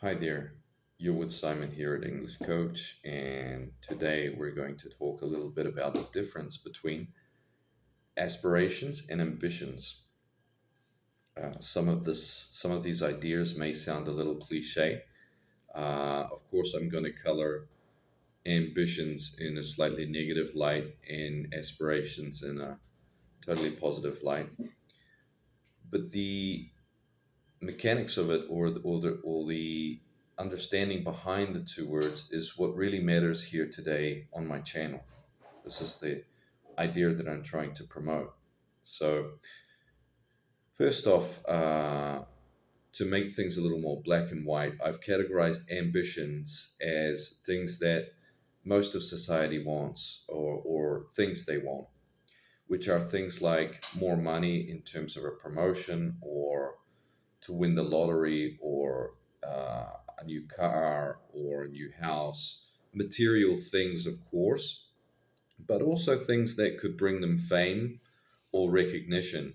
Hi there, you're with Simon here at English Coach, and today we're going to talk a little bit about the difference between aspirations and ambitions. Some of these ideas may sound a little cliche. Of course, I'm going to color ambitions in a slightly negative light and aspirations in a totally positive light. But the mechanics of it, or the understanding behind the two words, is what really matters here today on my channel. This is the idea that I'm trying to promote. So, first off, to make things a little more black and white, I've categorized ambitions as things that most of society wants, or things they want, which are things like more money in terms of a promotion, or to win the lottery, or a new car or a new house, material things, of course, but also things that could bring them fame or recognition.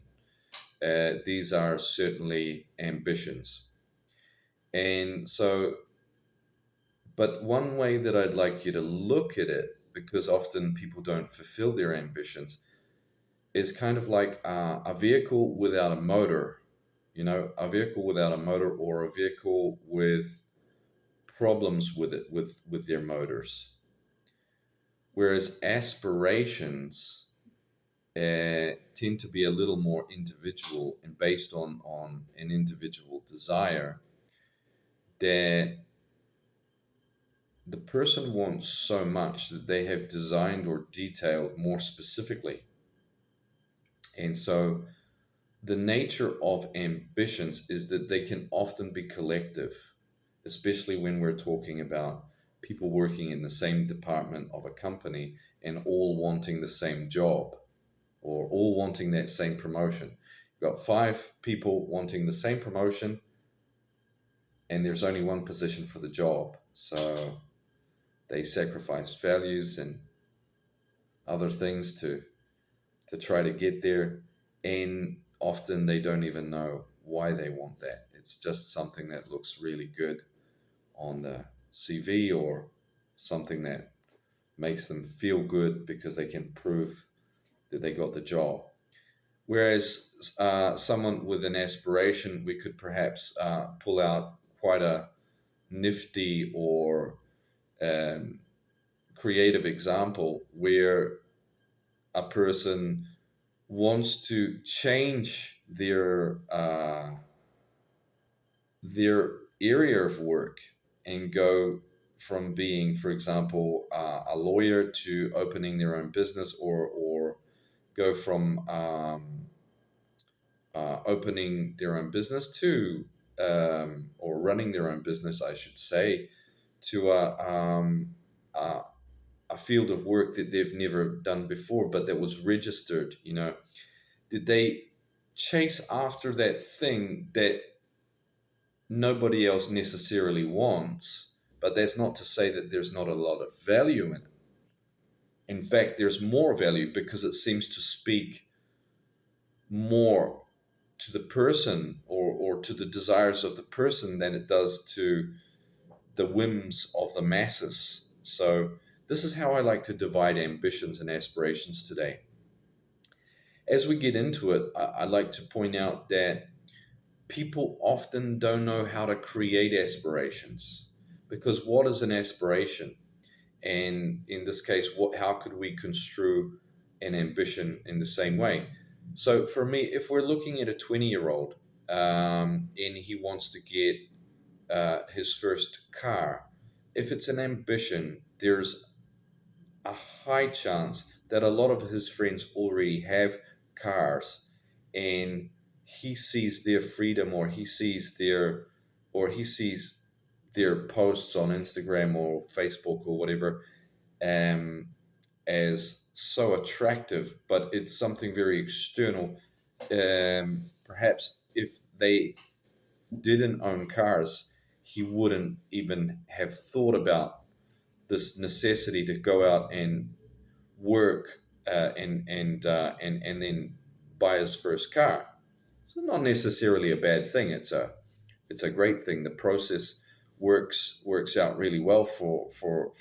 These are certainly ambitions. And so, but one way that I'd like you to look at it, because often people don't fulfill their ambitions, is kind of like a vehicle without a motor. You know, a vehicle without a motor, or a vehicle with problems with it, with their motors. Whereas aspirations tend to be a little more individual and based on an individual desire that the person wants so much that they have designed or detailed more specifically. And so the nature of ambitions is that they can often be collective, especially when we're talking about people working in the same department of a company and all wanting the same job, or all wanting that same promotion. You've got five people wanting the same promotion, and there's only one position for the job. So they sacrifice values and other things to try to get there, and often they don't even know why they want that. It's just something that looks really good on the CV, or something that makes them feel good because they can prove that they got the job. Whereas someone with an aspiration, we could perhaps pull out quite a nifty or um, creative example where a person wants to change their area of work and go from being, for example, a lawyer to opening their own business, or go from opening their own business to, or running their own business, I should say, to a, a field of work that they've never done before, but that was registered. You know, did they chase after that thing that nobody else necessarily wants? But that's not to say that there's not a lot of value in it. In fact, there's more value because it seems to speak more to the person, or to the desires of the person, than it does to the whims of the masses. So, this is how I like to divide ambitions and aspirations today. As we get into it, I'd like to point out that people often don't know how to create aspirations. Because what is an aspiration? And in this case, how could we construe an ambition in the same way? So for me, if we're looking at a 20-year-old, and he wants to get his first car, if it's an ambition, there's a high chance that a lot of his friends already have cars, and he sees their freedom, or he sees their posts on Instagram or Facebook or whatever, um, as so attractive, but it's something very external. Perhaps if they didn't own cars, he wouldn't even have thought about this necessity to go out and work, and then buy his first car. So not necessarily a bad thing. It's a great thing. The process works out really well for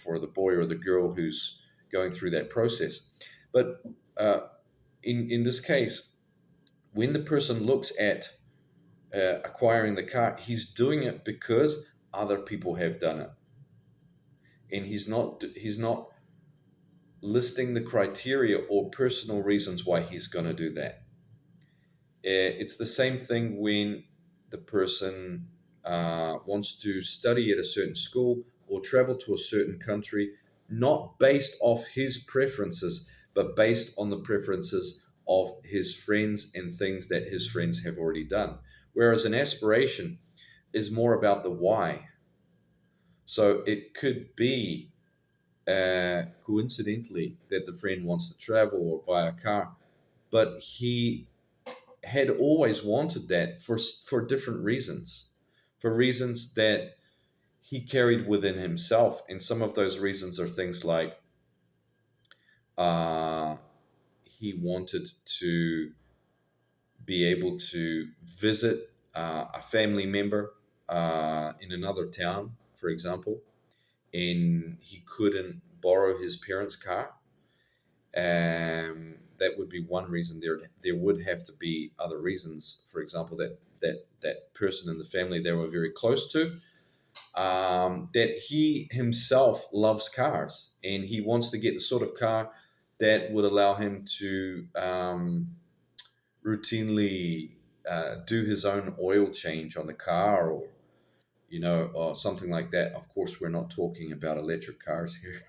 the boy or the girl who's going through that process. But in this case, when the person looks at acquiring the car, he's doing it because other people have done it, and he's not listing the criteria or personal reasons why he's going to do that. It's the same thing when the person wants to study at a certain school or travel to a certain country, not based off his preferences, but based on the preferences of his friends and things that his friends have already done. Whereas an aspiration is more about the why. So it could be coincidentally that the friend wants to travel or buy a car, but he had always wanted that for different reasons, for reasons that he carried within himself, and some of those reasons are things like uh, he wanted to be able to visit a family member in another town, for example, and he couldn't borrow his parents' car. That would be one reason. There would have to be other reasons. For example, that person in the family they were very close to, that he himself loves cars and he wants to get the sort of car that would allow him to routinely do his own oil change on the car, or something like that. Of course, we're not talking about electric cars here.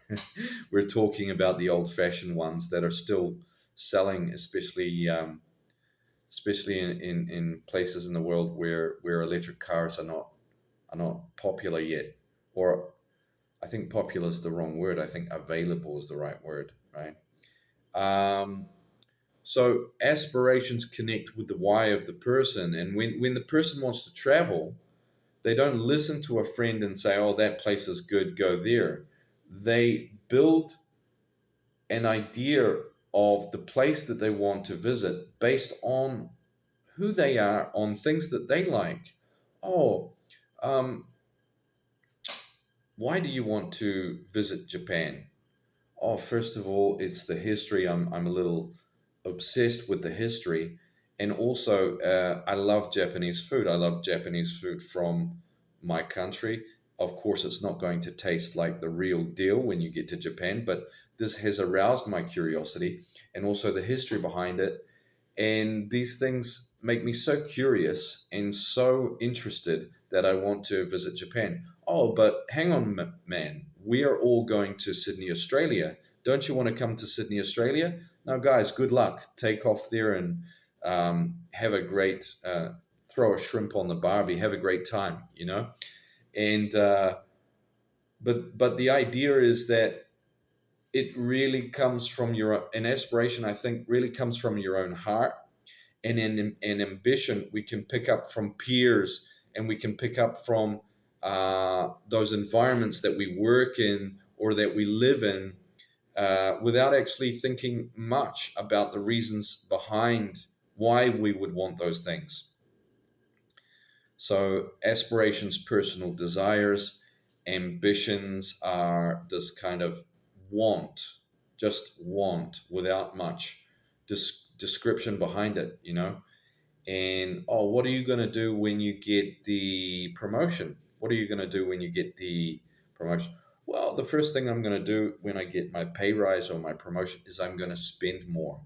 We're talking about the old-fashioned ones that are still selling, especially in places in the world where electric cars are not popular yet. Or I think popular is the wrong word. I think available is the right word, right? Um, so aspirations connect with the why of the person, and when the person wants to travel, they don't listen to a friend and say, "Oh, that place is good, go there." They build an idea of the place that they want to visit based on who they are, on things that they like. Oh, um, why do you want to visit Japan? Oh, first of all, it's the history. I'm a little obsessed with the history. And also, I love Japanese food. I love Japanese food from my country. Of course, it's not going to taste like the real deal when you get to Japan, but this has aroused my curiosity and also the history behind it. And these things make me so curious and so interested that I want to visit Japan. Oh, but hang on, man. We are all going to Sydney, Australia. Don't you want to come to Sydney, Australia? Now, guys, good luck. Take off there and have a great, throw a shrimp on the barbie, have a great time, And, but the idea is that it really comes from an aspiration, I think, really comes from your own heart, and an ambition we can pick up from peers, and we can pick up from those environments that we work in or that we live in, without actually thinking much about the reasons behind why we would want those things. So aspirations, personal desires, ambitions are this kind of want, just want without much description behind it. And oh, what are you going to do when you get the promotion? What are you going to do when you get the promotion? Well, the first thing I'm going to do when I get my pay rise or my promotion is I'm going to spend more.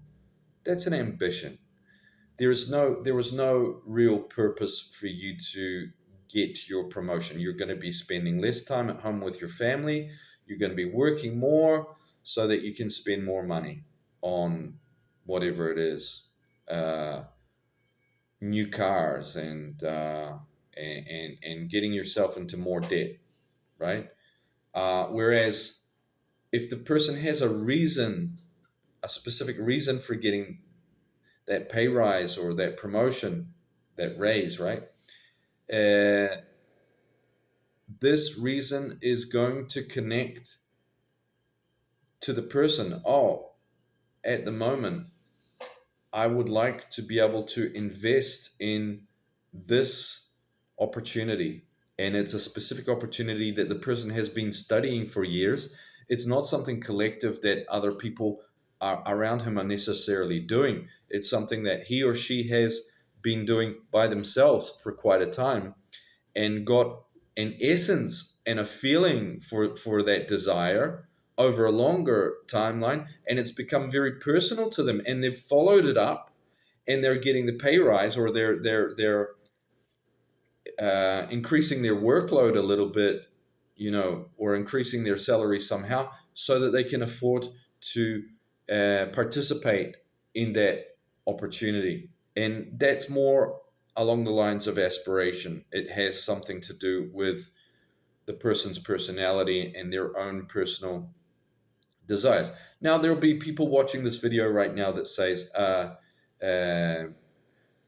That's an ambition. There was no real purpose for you to get your promotion. You're going to be spending less time at home with your family. You're going to be working more so that you can spend more money on whatever it is. New cars and getting yourself into more debt, right? Whereas if the person has a specific reason for getting that pay rise or that promotion, that raise, right? Uh, this reason is going to connect to the person. Oh, at the moment, I would like to be able to invest in this opportunity and it's a specific opportunity that the person has been studying for years. It's not something collective that other people are around him are necessarily doing. It's something that he or she has been doing by themselves for quite a time, and got an essence and a feeling for that desire over a longer timeline, and it's become very personal to them, and they've followed it up, and they're getting the pay rise, or they're increasing their workload a little bit, or increasing their salary somehow, so that they can afford to participate in that opportunity. And that's more along the lines of aspiration. It has something to do with the person's personality and their own personal desires. Now, there'll be people watching this video right now that says, uh,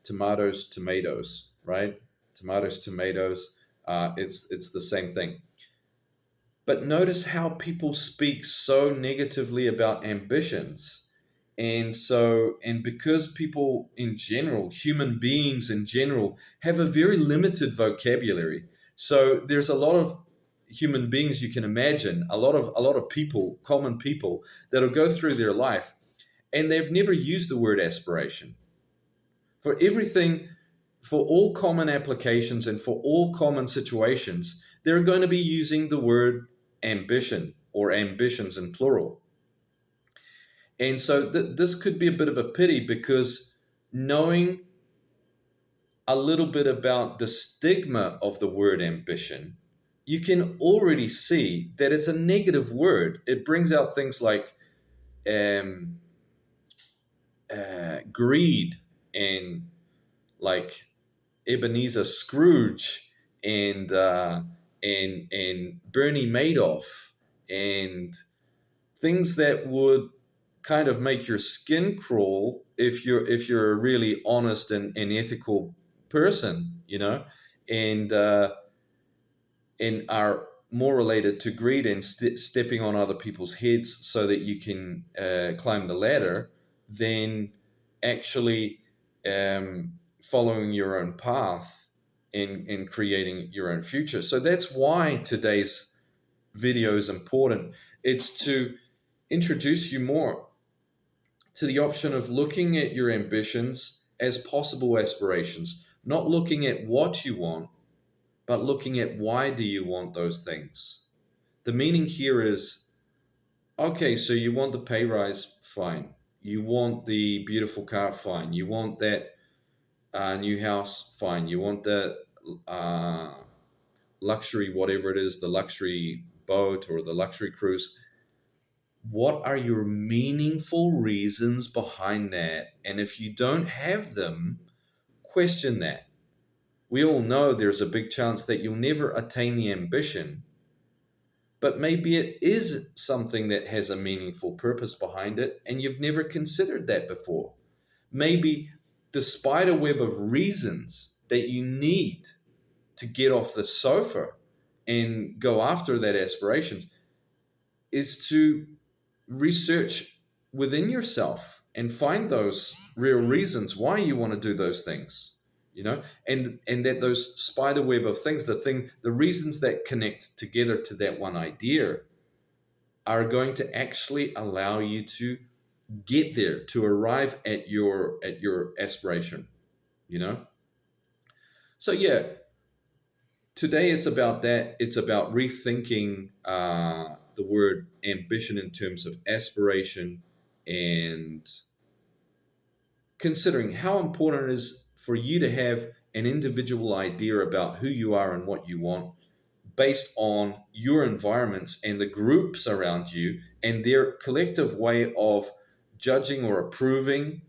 tomatoes, tomatoes, right? Tomatoes, tomatoes. It's the same thing. But notice how people speak so negatively about ambitions. And because people in general, human beings in general, have a very limited vocabulary. So there's a lot of human beings you can imagine, a lot of people, common people, that'll go through their life and they've never used the word aspiration. For everything, for all common applications and for all common situations, they're going to be using the word ambition, or ambitions in plural. And so this could be a bit of a pity, because knowing a little bit about the stigma of the word ambition, you can already see that it's a negative word. It brings out things like um, greed, and like Ebenezer Scrooge, and Bernie Madoff, and things that would kind of make your skin crawl if you're a really honest and ethical person, and and are more related to greed and stepping on other people's heads so that you can climb the ladder, than actually following your own path and creating your own future. So that's why today's video is important. It's to introduce you more to the option of looking at your ambitions as possible aspirations, not looking at what you want, but looking at why do you want those things. The meaning here is, okay, so you want the pay rise, fine. You want the beautiful car, fine. You want that new house, fine. You want the uh, luxury, whatever it is, the luxury boat or the luxury cruise. What are your meaningful reasons behind that? And if you don't have them, question that. We all know there's a big chance that you'll never attain the ambition, but maybe it is something that has a meaningful purpose behind it, and you've never considered that before. Maybe the spider web of reasons that you need to get off the sofa and go after that aspirations is to research within yourself and find those real reasons why you want to do those things, and that those spider web of things, the reasons that connect together to that one idea, are going to actually allow you to get there, to arrive at your aspiration, you know so yeah, today it's about that. It's about rethinking the word ambition in terms of aspiration, and considering how important it is for you to have an individual idea about who you are and what you want, based on your environments and the groups around you and their collective way of judging or approving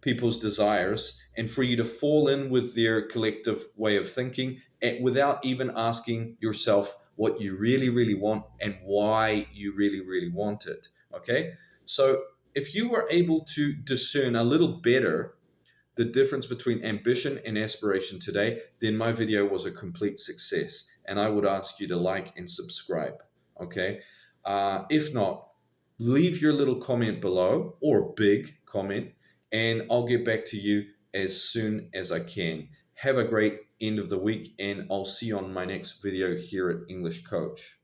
people's desires, and for you to fall in with their collective way of thinking, and without even asking yourself what you really, really want and why you really, really want it. Okay? So if you were able to discern a little better the difference between ambition and aspiration today, then my video was a complete success. And I would ask you to like and subscribe. Okay? If not, leave your little comment below, or big comment, and I'll get back to you as soon as I can. Have a great end of the week, and I'll see you on my next video here at English Coach.